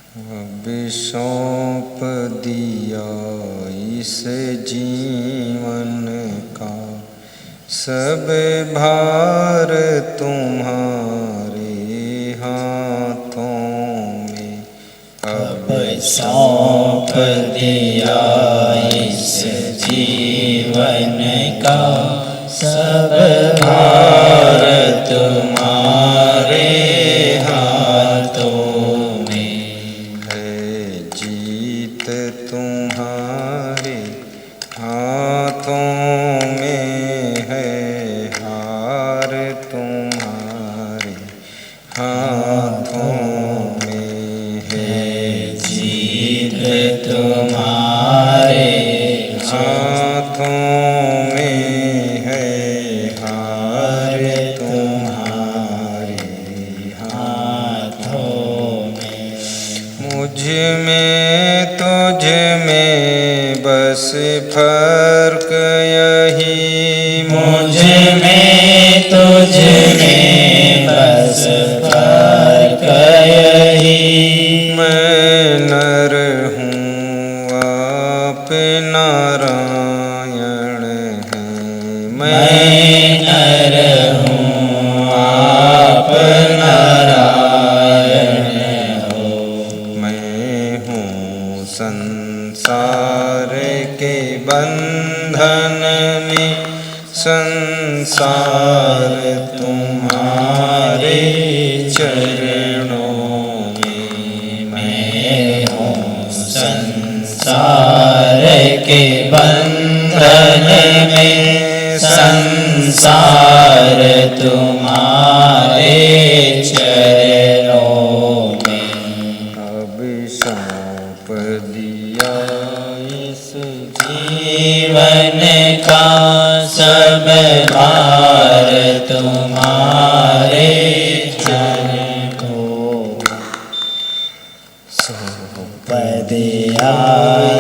अब सौंप दिया इस जीवन का सब भार तुम्हारे हाथों में। अब सौंप दिया इस जीवन का सब भार तुम्हारे हाथों में। है जीत तुम्हारे हाथों में, है हार तुम्हारे हाथों में। है जीत तुम्हारे हाथों में, है हार तुम्हारे हाथों में। मुझ में तुझ में बस फर्क यही, मुझ में तुझ में बस फर्क यही। मैं नर हूँ आप नारायण हैं। मैं नर हूँ आप नारायण हो। मैं हूँ संसार के बंधन में, संसार तुम्हारे चरणों में। मैं हूँ संसार के बंधन में, संसार तुम्हारे चरणों में। अब सौंप दिया इस जीवन का सब भार तुम्हारे चरणों में। सौंप दिया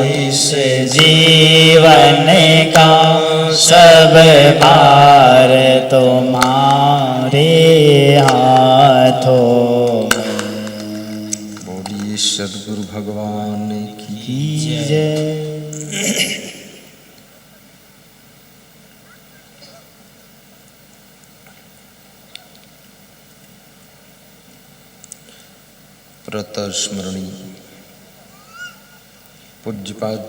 इस जीवन का सब भार तुम्हारे हाथों में। बोलिए सद्गुरु भगवान की जय। प्रातः स्मरणी पूज्यपाद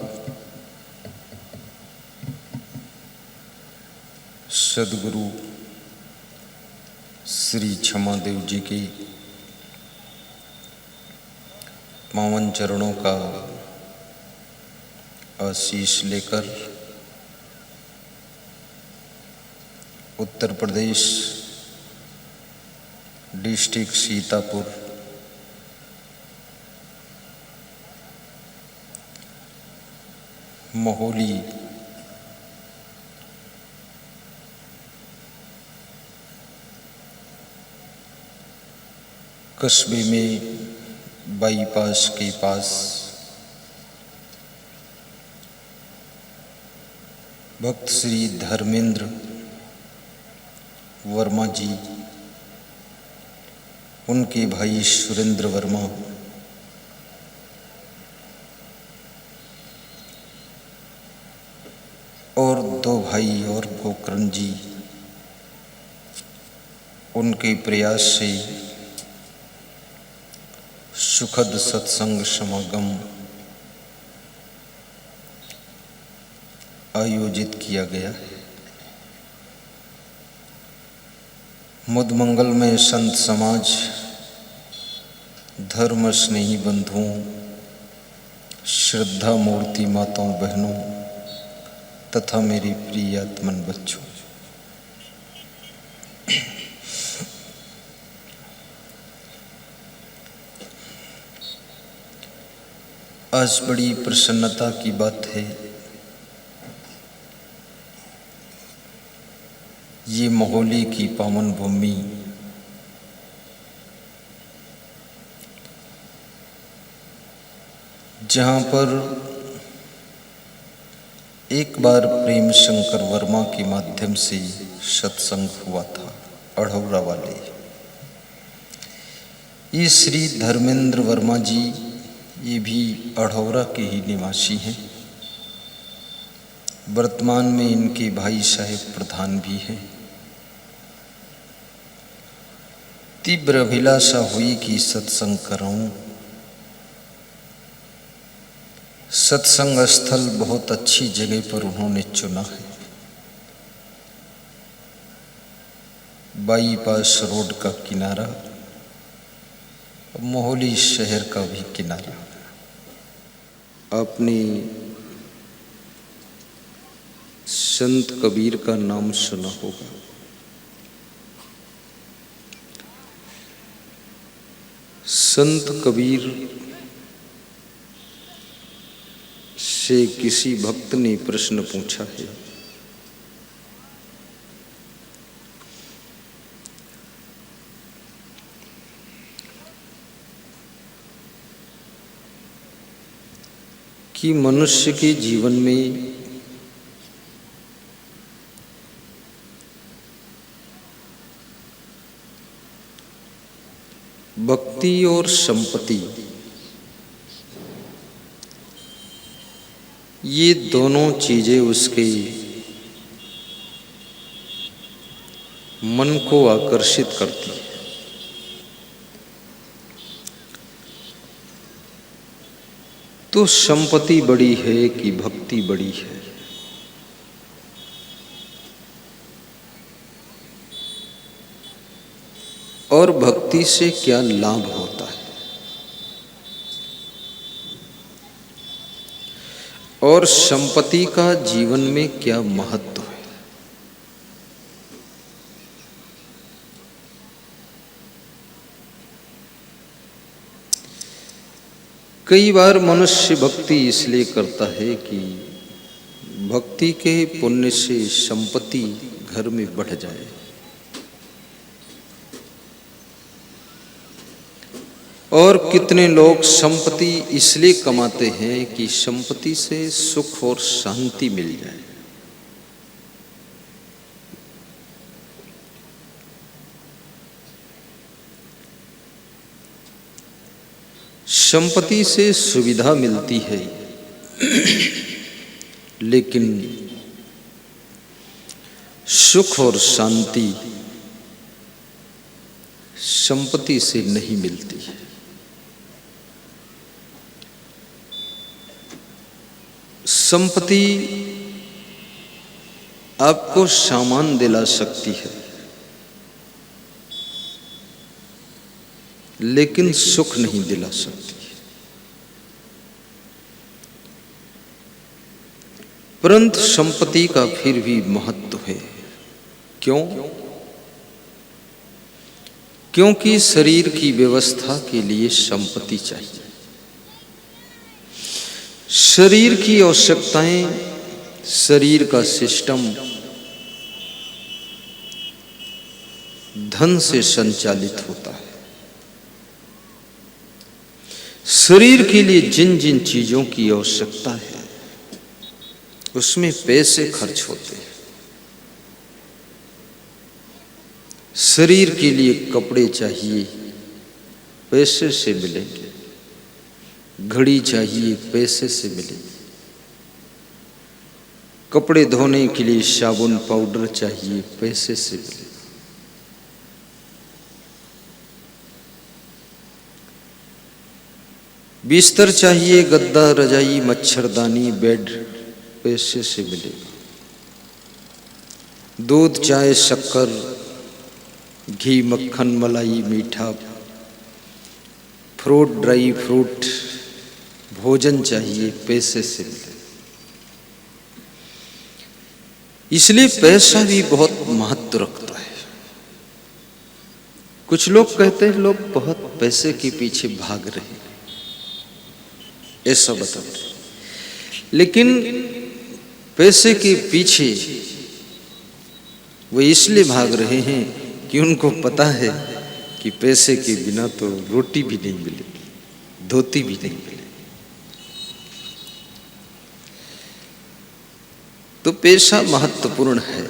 सद्गुरु श्री क्षमादेव जी के पावन चरणों का आशीष लेकर उत्तर प्रदेश डिस्ट्रिक्ट सीतापुर मोहोली कस्बे में बाईपास के पास भक्त श्री धर्मेंद्र वर्मा जी, उनके भाई सुरेंद्र वर्मा और दो भाई और पोकरण जी, उनके प्रयास से सुखद सत्संग समागम आयोजित किया गया। मुदमंगल में संत समाज, धर्म स्नेही बंधुओं, श्रद्धा मूर्ति माताओं बहनों तथा मेरी प्रिय आत्मन बच्चों, आज बड़ी प्रसन्नता की बात है, ये मोहोली की पावन भूमि जहाँ पर एक बार प्रेम शंकर वर्मा के माध्यम से सत्संग हुआ था अढ़ौरा वाले। ये श्री धर्मेंद्र वर्मा जी ये भी अढ़ौरा के ही निवासी हैं। वर्तमान में इनके भाई साहेब प्रधान भी हैं। तीव्र अभिलाषा हुई कि सत्संग कराऊं। सत्संग स्थल बहुत अच्छी जगह पर उन्होंने चुना है। बाईपास रोड का किनारा, मोहाली शहर का भी किनारा। आपने संत कबीर का नाम सुना होगा। संत कबीर से किसी भक्त ने प्रश्न पूछा है, कि मनुष्य के जीवन में भक्ति और संपत्ति, ये दोनों चीजें उसके मन को आकर्षित करती है। तो संपत्ति बड़ी है कि भक्ति बड़ी है? और भक्ति से क्या लाभ होता है? और संपत्ति का जीवन में क्या महत्व है? कई बार मनुष्य भक्ति इसलिए करता है कि भक्ति के पुण्य से संपत्ति घर में बढ़ जाए। और कितने लोग संपत्ति इसलिए कमाते हैं कि संपत्ति से सुख और शांति मिल जाए। संपत्ति से सुविधा मिलती है, लेकिन सुख और शांति संपत्ति से नहीं मिलती है। संपत्ति आपको सामान दिला सकती है, लेकिन सुख नहीं दिला सकती। परंतु संपत्ति का फिर भी महत्व है। क्यों? क्योंकि शरीर की व्यवस्था के लिए संपत्ति चाहिए। शरीर की आवश्यकताएं, शरीर का सिस्टम धन से संचालित होता है। शरीर के लिए जिन जिन चीजों की आवश्यकता है उसमें पैसे खर्च होते हैं। शरीर के लिए कपड़े चाहिए, पैसे से मिलेंगे। घड़ी चाहिए, पैसे से मिलेगी। कपड़े धोने के लिए साबुन पाउडर चाहिए, पैसे से मिलेगा। बिस्तर चाहिए, गद्दा, रजाई, मच्छरदानी, बेड, पैसे से मिलेगा। दूध, चाय, शक्कर, घी, मक्खन, मलाई, मीठा, फ्रूट, ड्राई फ्रूट, भोजन चाहिए, पैसे से मिले। इसलिए पैसा भी बहुत महत्व रखता है। कुछ लोग कहते हैं लोग बहुत पैसे के पीछे भाग रहे हैं, ऐसा बताते हैं। लेकिन पैसे के पीछे वो इसलिए भाग रहे हैं कि उनको पता है कि पैसे के बिना तो रोटी भी नहीं मिलेगी, धोती भी नहीं मिलेगी। तो पैसा महत्वपूर्ण है,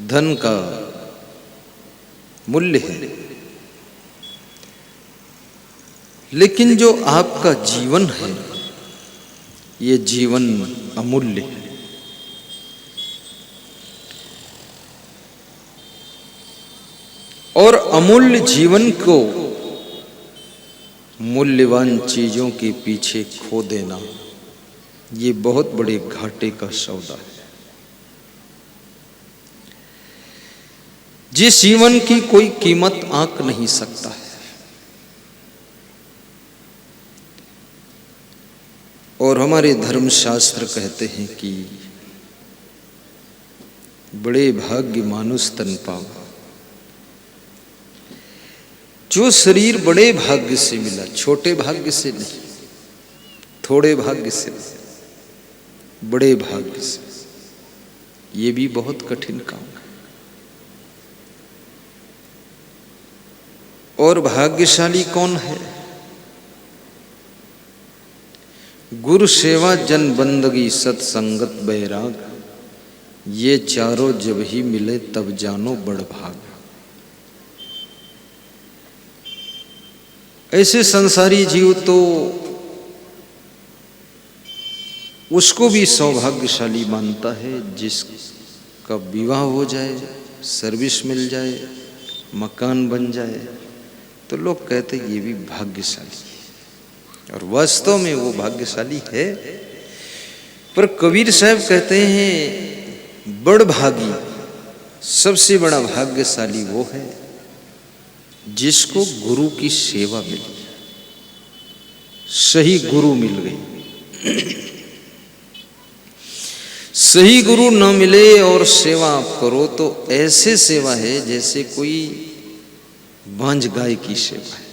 धन का मूल्य है। लेकिन जो आपका जीवन है, ये जीवन अमूल्य है। और अमूल्य जीवन को मूल्यवान चीजों के पीछे खो देना, ये बहुत बड़े घाटे का सौदा है। जिस जीवन की कोई कीमत आंक नहीं सकता है, और हमारे धर्मशास्त्र कहते हैं कि बड़े भाग्य मानुष तन पावा। जो शरीर बड़े भाग्य से मिला, छोटे भाग्य से नहीं, थोड़े भाग्य से नहीं, बड़े भाग्य से, ये भी बहुत कठिन काम है। और भाग्यशाली कौन है? गुरु सेवा, जन बंदगी, सत्संगत, बैराग, ये चारों जब ही मिले तब जानो बड़ भाग। ऐसे संसारी जीव तो उसको भी सौभाग्यशाली मानता है जिसका विवाह हो जाए, सर्विस मिल जाए, मकान बन जाए, तो लोग कहते हैं ये भी भाग्यशाली है। और वास्तव में वो भाग्यशाली है। पर कबीर साहब कहते हैं बड़ भागी, सबसे बड़ा भाग्यशाली वो है जिसको गुरु की सेवा मिली, सही गुरु मिल गई। सही गुरु न मिले और सेवा आप करो तो ऐसे सेवा है जैसे कोई बांझ गाय की सेवा है।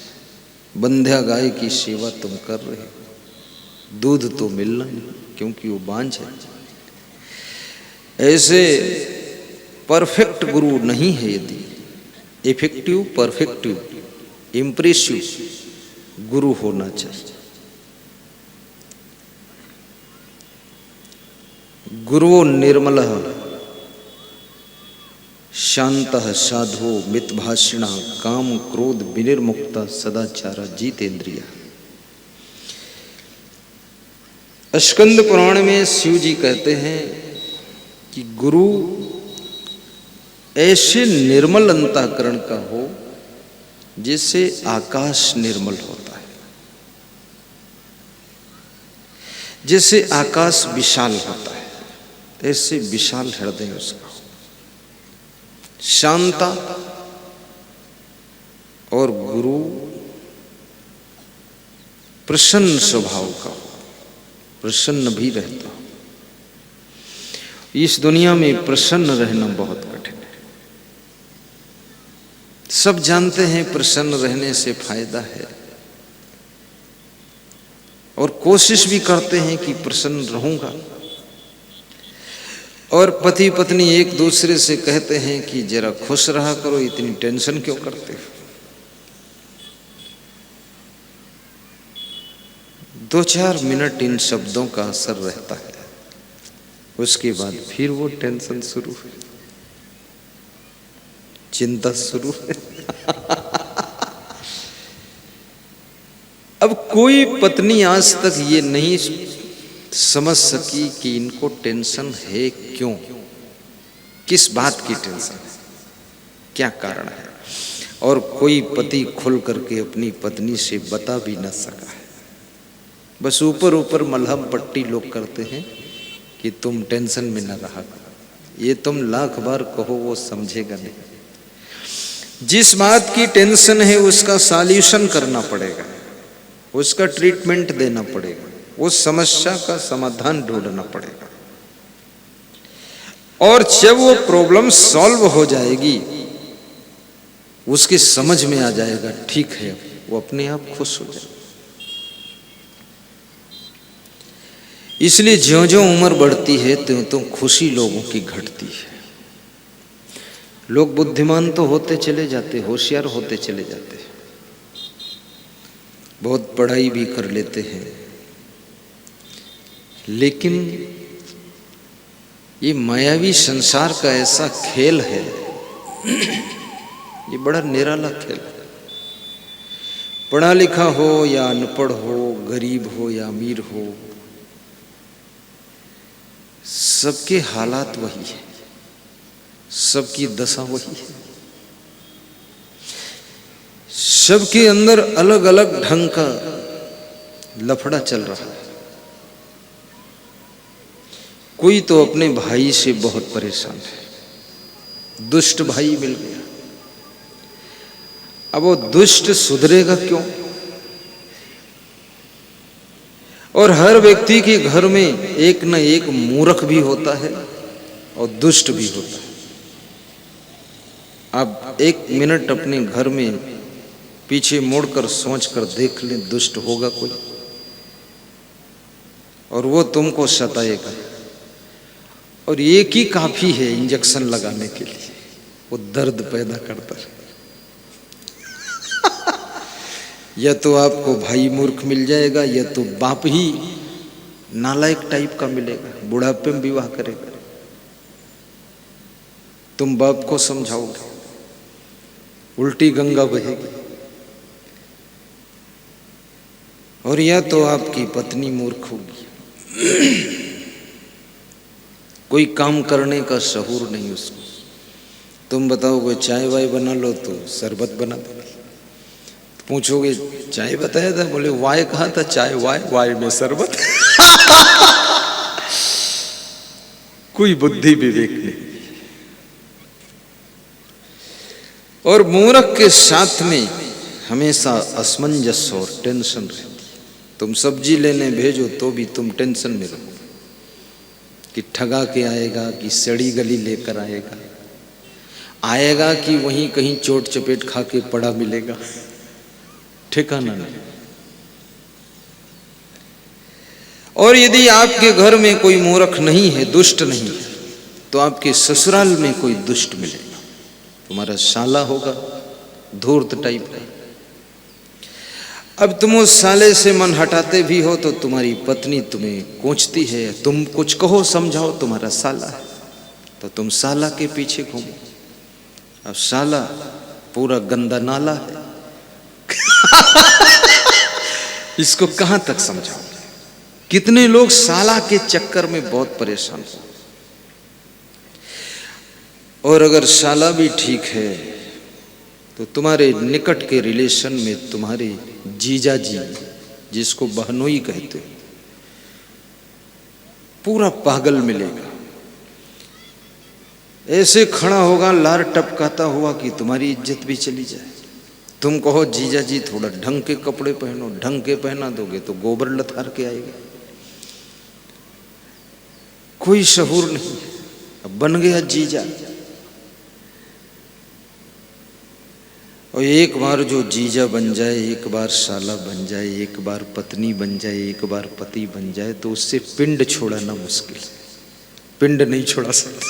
बंध्या गाय की सेवा तुम कर रहे हो, दूध तो मिलना नहीं क्योंकि वो बांझ है। ऐसे परफेक्ट गुरु नहीं है। यदि इफेक्टिव, परफेक्टिव, इम्प्रेसिव गुरु होना चाहिए। गुरुओ निर्मलः शांतः साधो मितभाषिणः काम क्रोध विनिर्मुक्तः सदाचार जितेंद्रिय। स्कंद पुराण में शिव जी कहते हैं कि गुरु ऐसे निर्मल अंतःकरण का हो जिससे आकाश निर्मल होता है, जैसे आकाश विशाल होता है, ऐसे विशाल हृदय उसका हो। शांता और गुरु प्रसन्न स्वभाव का हो, प्रसन्न भी रहता हो। इस दुनिया में प्रसन्न रहना बहुत कठिन है। सब जानते हैं प्रसन्न रहने से फायदा है और कोशिश भी करते हैं कि प्रसन्न रहूंगा। और पति पत्नी एक दूसरे से कहते हैं कि जरा खुश रहा करो, इतनी टेंशन क्यों करते हो। 2-4 मिनट इन शब्दों का असर रहता है, उसके बाद फिर वो टेंशन शुरू है, चिंता शुरू है। अब कोई पत्नी आज तक ये नहीं समझ सकी कि इनको टेंशन है क्यों, किस बात की टेंशन है, क्या कारण है। और कोई पति खुल करके अपनी पत्नी से बता भी न सका है। बस ऊपर ऊपर मलहम पट्टी लोग करते हैं कि तुम टेंशन में न रहा करो। ये तुम लाख बार कहो वो समझेगा नहीं। जिस बात की टेंशन है उसका सॉल्यूशन करना पड़ेगा, उसका ट्रीटमेंट देना पड़ेगा, उस समस्या का समाधान ढूंढना पड़ेगा। और जब वो प्रॉब्लम सॉल्व हो जाएगी, उसके समझ में आ जाएगा ठीक है, वो अपने आप खुश हो जाएगा। इसलिए ज्यों ज्यों उम्र बढ़ती है त्यों त्यों खुशी लोगों की घटती है। लोग बुद्धिमान तो होते चले जाते, होशियार होते चले जाते, बहुत पढ़ाई भी कर लेते हैं, लेकिन ये मायावी संसार का ऐसा खेल है, ये बड़ा निराला खेल है। पढ़ा लिखा हो या अनपढ़ हो, गरीब हो या अमीर हो, सबके हालात वही है, सबकी दशा वही है। सबके अंदर अलग अलग ढंग का लफड़ा चल रहा है। कोई तो अपने भाई से बहुत परेशान है, दुष्ट भाई मिल गया। अब वो दुष्ट सुधरेगा क्यों? और हर व्यक्ति के घर में एक न एक मूर्ख भी होता है और दुष्ट भी होता है। आप एक मिनट अपने घर में पीछे मुड़कर सोचकर देख लें, दुष्ट होगा कोई? और वो तुमको सताएगा, और एक ही काफी है इंजेक्शन लगाने के लिए, वो दर्द पैदा करता है। या तो आपको भाई मूर्ख मिल जाएगा, या तो बाप ही नालायक टाइप का मिलेगा, बुढ़ापे में विवाह करेगा। तुम बाप को समझाओगे, उल्टी गंगा बहेगी। और या तो आपकी पत्नी मूर्ख होगी, कोई काम करने का शहूर नहीं उसको। तुम बताओगे चाय वाय बना लो तो शरबत बना दो। पूछोगे चाय बताया था, बोले वाय कहा था, चाय वाय, वाय में शरबत। कोई बुद्धि विवेक नहीं। और मूर्ख के साथ में हमेशा असमंजस और टेंशन रहती। तुम सब्जी लेने भेजो तो भी तुम टेंशन में रहो कि ठगा के आएगा, कि सड़ी गली लेकर आएगा कि वहीं कहीं चोट चपेट खा के पड़ा मिलेगा, ठिकाना नहीं। और यदि आपके घर में कोई मूर्ख नहीं है, दुष्ट नहीं है, तो आपके ससुराल में कोई दुष्ट मिलेगा। तुम्हारा साला होगा धूर्त टाइप का। अब तुम उस साले से मन हटाते भी हो तो तुम्हारी पत्नी तुम्हें कोंचती है, तुम कुछ कहो समझाओ, तुम्हारा साला है तो तुम साला के पीछे घूमो। अब साला पूरा गंदा नाला है। इसको कहां तक समझाओगे? कितने लोग साला के चक्कर में बहुत परेशान हो। और अगर साला भी ठीक है तो तुम्हारे निकट के रिलेशन में तुम्हारे जीजा जी, जिसको बहनोई कहते हो, पूरा पागल मिलेगा। ऐसे खड़ा होगा लार टपकाता हुआ कि तुम्हारी इज्जत भी चली जाए। तुम कहो जीजा जी थोड़ा ढंग के कपड़े पहनो, ढंग के पहना दोगे तो गोबर लथार के आएगा। कोई शहूर नहीं, अब बन गया जीजा। और एक बार जो जीजा बन जाए, एक बार साला बन जाए, एक बार पत्नी बन जाए, एक बार पति बन जाए, तो उससे पिंड छोड़ाना मुश्किल। पिंड नहीं छोड़ा सकते।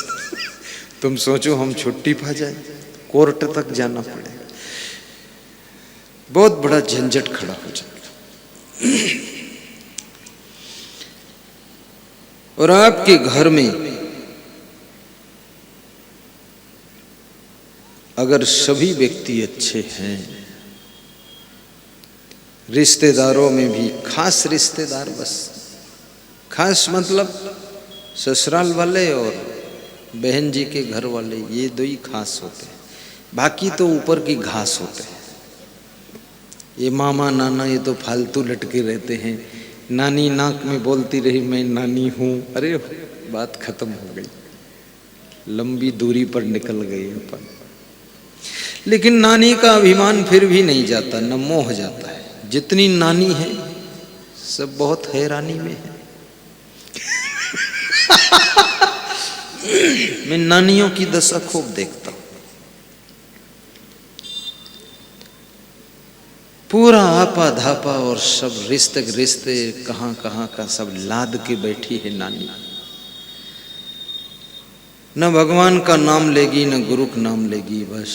तुम सोचो हम छुट्टी पा जाए, कोर्ट तक जाना पड़ेगा, बहुत बड़ा झंझट खड़ा हो जाएगा। और आपके घर में अगर सभी व्यक्ति अच्छे हैं, रिश्तेदारों में भी खास रिश्तेदार, बस खास मतलब ससुराल वाले और बहन जी के घर वाले, ये दो ही खास होते हैं। बाकी तो ऊपर की घास होते हैं। ये मामा नाना ये तो फालतू लटके रहते हैं। नानी नाक में बोलती रही मैं नानी हूँ, अरे बात खत्म हो गई, लंबी दूरी पर निकल गई अपन। लेकिन नानी का अभिमान फिर भी नहीं जाता, न मोह जाता है। जितनी नानी है सब बहुत हैरानी में है। मैं नानियों की दशा खूब देखता हूं। पूरा आपा धापा और सब रिश्ते कहां कहां का सब लाद के बैठी है नानी। न भगवान का नाम लेगी, न गुरु का नाम लेगी, बस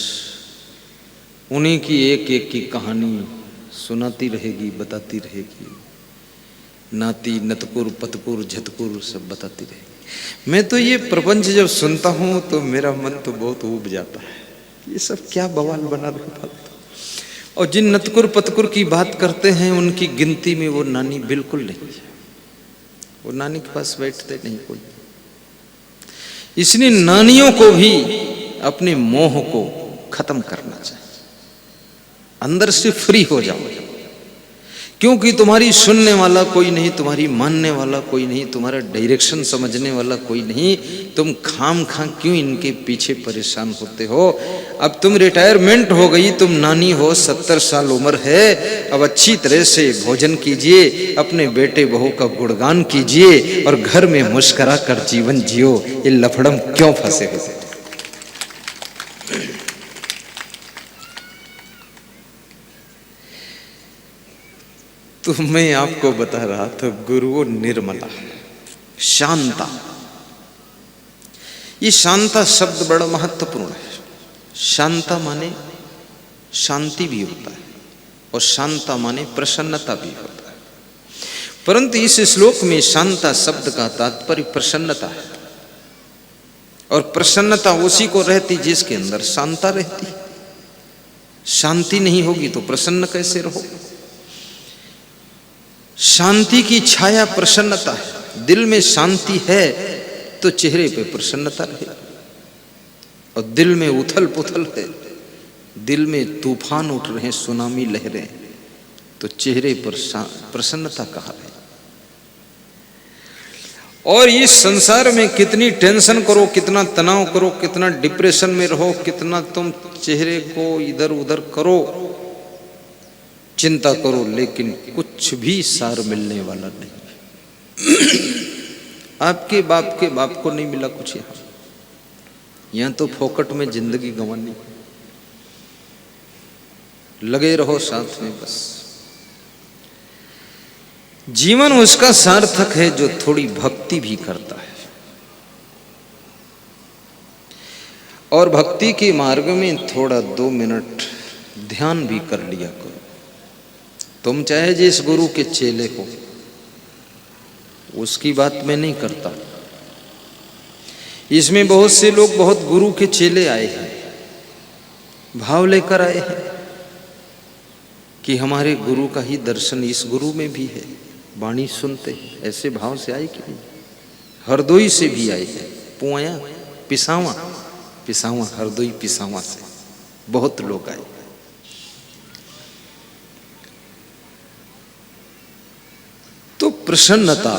उन्हीं की एक एक की कहानी सुनाती रहेगी, बताती रहेगी। नाती नतकुर पतकुर झतकुर सब बताती रहेगी। मैं तो ये प्रपंच जब सुनता हूँ तो मेरा मन तो बहुत ऊब जाता है। ये सब क्या बवाल बना रखा था। और जिन नतकुर पतकुर की बात करते हैं उनकी गिनती में वो नानी बिल्कुल नहीं है। वो नानी के पास बैठते नहीं कोई। इसलिए नानियों को भी अपने मोह को खत्म करना चाहिए, अंदर से फ्री हो जाओ। क्योंकि तुम्हारी सुनने वाला कोई नहीं, तुम्हारी मानने वाला कोई नहीं, तुम्हारा डायरेक्शन समझने वाला कोई नहीं। तुम खाम खा क्यों इनके पीछे परेशान होते हो? अब तुम रिटायरमेंट हो गई, तुम नानी हो, 70 साल उम्र है। अब अच्छी तरह से भोजन कीजिए, अपने बेटे बहू का गुणगान कीजिए और घर में मुस्कुरा कर जीवन जियो। ये लफड़म क्यों फंसे हो? तो मैं आपको बता रहा था, गुरु निर्मला, शांता। ये शांता शब्द बड़ा महत्वपूर्ण है। शांता माने शांति भी होता है और शांता माने प्रसन्नता भी होता है। परंतु इस श्लोक में शांता शब्द का तात्पर्य प्रसन्नता है। और प्रसन्नता उसी को रहती जिसके अंदर शांता रहती। शांति नहीं होगी तो प्रसन्न कैसे रहो? शांति की छाया प्रसन्नता है। दिल में शांति है तो चेहरे पे प्रसन्नता रहे। और दिल में उथल पुथल है, दिल में तूफान उठ रहे हैं, सुनामी लहरें, तो चेहरे पर प्रसन्नता कहाँ है? और इस संसार में कितनी टेंशन करो, कितना तनाव करो, कितना डिप्रेशन में रहो, कितना तुम चेहरे को इधर उधर करो, चिंता करो, लेकिन कुछ भी सार मिलने वाला नहीं। आपके बाप के बाप को नहीं मिला कुछ यहाँ तो फोकट में जिंदगी गंवानी। लगे रहो साथ में बस। जीवन उसका सार्थक है जो थोड़ी भक्ति भी करता है। और भक्ति के मार्ग में थोड़ा 2 मिनट ध्यान भी कर लिया करो। तुम चाहे जिस गुरु के चेले हो, उसकी बात मैं नहीं करता। इसमें बहुत से लोग बहुत गुरु के चेले आए हैं, भाव लेकर आए हैं कि हमारे गुरु का ही दर्शन इस गुरु में भी है, वाणी सुनते हैं। ऐसे भाव से आए कि नहीं? हरदोई से भी आए हैं, पुआया पिसावा, पिसावा हरदोई पिसावा से बहुत लोग आए। तो प्रसन्नता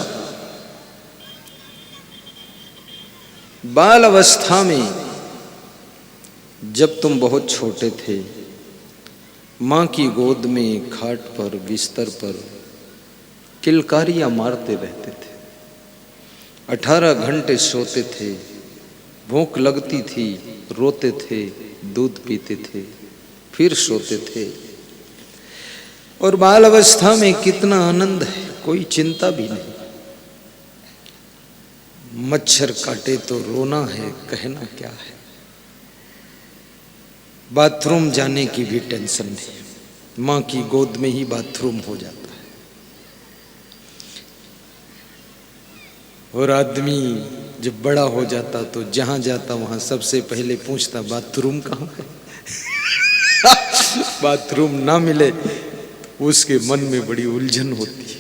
बाल अवस्था में, जब तुम बहुत छोटे थे, मां की गोद में खाट पर बिस्तर पर किलकारियां मारते रहते थे। 18 घंटे सोते थे, भूख लगती थी, रोते थे, दूध पीते थे, फिर सोते थे। और बाल अवस्था में कितना आनंद है, कोई चिंता भी नहीं। मच्छर काटे तो रोना है, कहना क्या है। बाथरूम जाने की भी टेंशन नहीं, मां की गोद में ही बाथरूम हो जाता है। और आदमी जब बड़ा हो जाता तो जहां जाता वहां सबसे पहले पूछता बाथरूम कहाँ है। बाथरूम ना मिले उसके मन में बड़ी उलझन होती है।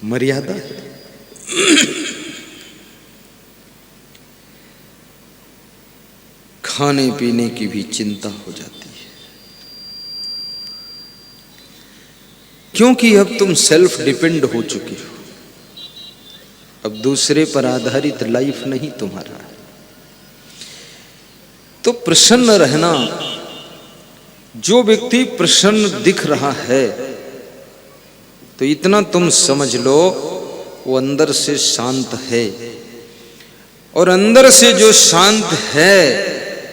मर्यादा खाने पीने की भी चिंता हो जाती है, क्योंकि अब तुम सेल्फ डिपेंड हो चुके हो। अब दूसरे पर आधारित लाइफ नहीं तुम्हारा। तो प्रसन्न रहना, जो व्यक्ति प्रसन्न दिख रहा है तो इतना तुम समझ लो वो अंदर से शांत है। और अंदर से जो शांत है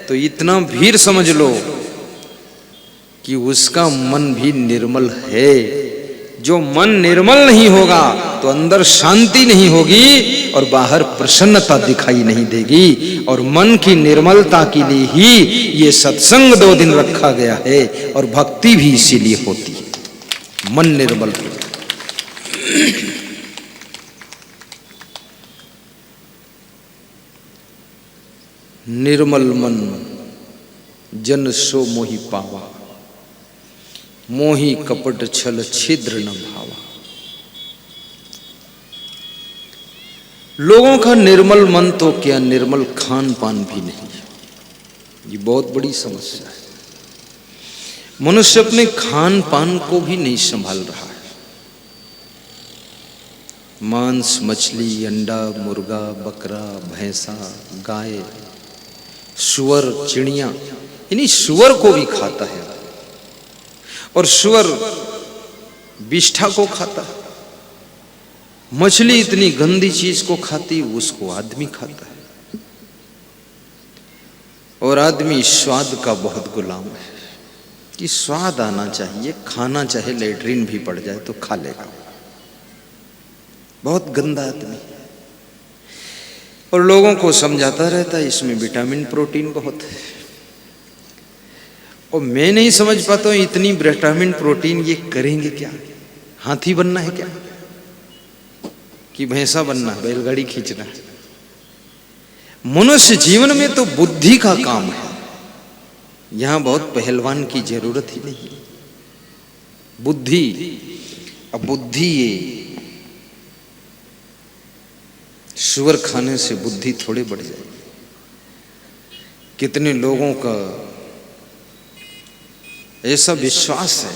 तो इतना भी समझ लो कि उसका मन भी निर्मल है। जो मन निर्मल नहीं होगा तो अंदर शांति नहीं होगी और बाहर प्रसन्नता दिखाई नहीं देगी। और मन की निर्मलता के लिए ही ये सत्संग 2 दिन रखा गया है और भक्ति भी इसीलिए होती है, मन निर्मल हो। निर्मल मन जन सो मोहि पावा। मोही कपट छल छिद्र न भावा। लोगों का निर्मल मन तो क्या, निर्मल खान पान भी नहीं। ये बहुत बड़ी समस्या है। मनुष्य अपने खान पान को भी नहीं संभाल रहा है। मांस, मछली, अंडा, मुर्गा, बकरा, भैंसा, गाय, सुअर, चिड़िया, इन्हीं सुअर को भी खाता है। और सुअर विष्ठा को खाता है। मछली इतनी गंदी चीज को खाती, उसको आदमी खाता है। और आदमी स्वाद का बहुत गुलाम है कि स्वाद आना चाहिए, खाना चाहे लेटरिन भी पड़ जाए तो खा लेगा। बहुत गंदा आदमी। और लोगों को समझाता रहता है इसमें विटामिन प्रोटीन बहुत है। और मैं नहीं समझ पाता हूं इतनी विटामिन प्रोटीन ये करेंगे क्या? हाथी बनना है क्या कि भैंसा बनना, बैलगाड़ी खींचना है? मनुष्य जीवन में तो बुद्धि का काम है। यहां बहुत पहलवान की जरूरत ही नहीं। बुद्धि, अब बुद्धि ये सुअर खाने से बुद्धि थोड़े बढ़ जाएगी। कितने लोगों का ऐसा विश्वास है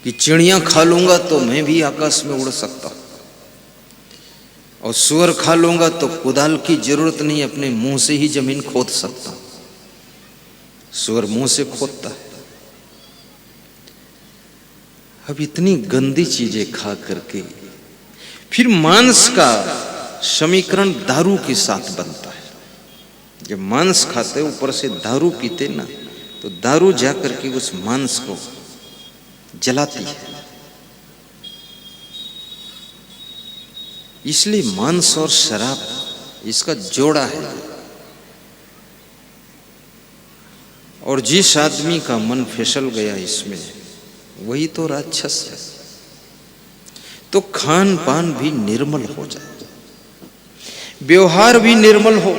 कि चिड़िया खा लूंगा तो मैं भी आकाश में उड़ सकता हूं, और सुअर खा लूंगा तो कुदाल की जरूरत नहीं, अपने मुंह से ही जमीन खोद सकता हूं। सुअर मुंह से खोदता है। अब इतनी गंदी चीजें खा करके फिर मांस का समीकरण दारू के साथ बनता है। जब मांस खाते ऊपर से दारू पीते ना, तो दारू जाकर के उस मांस को जलाती है। इसलिए मांस और शराब इसका जोड़ा है। और जिस आदमी का मन फिसल गया इसमें, वही तो राक्षस है। तो खान पान भी निर्मल हो जाए, व्यवहार भी निर्मल हो,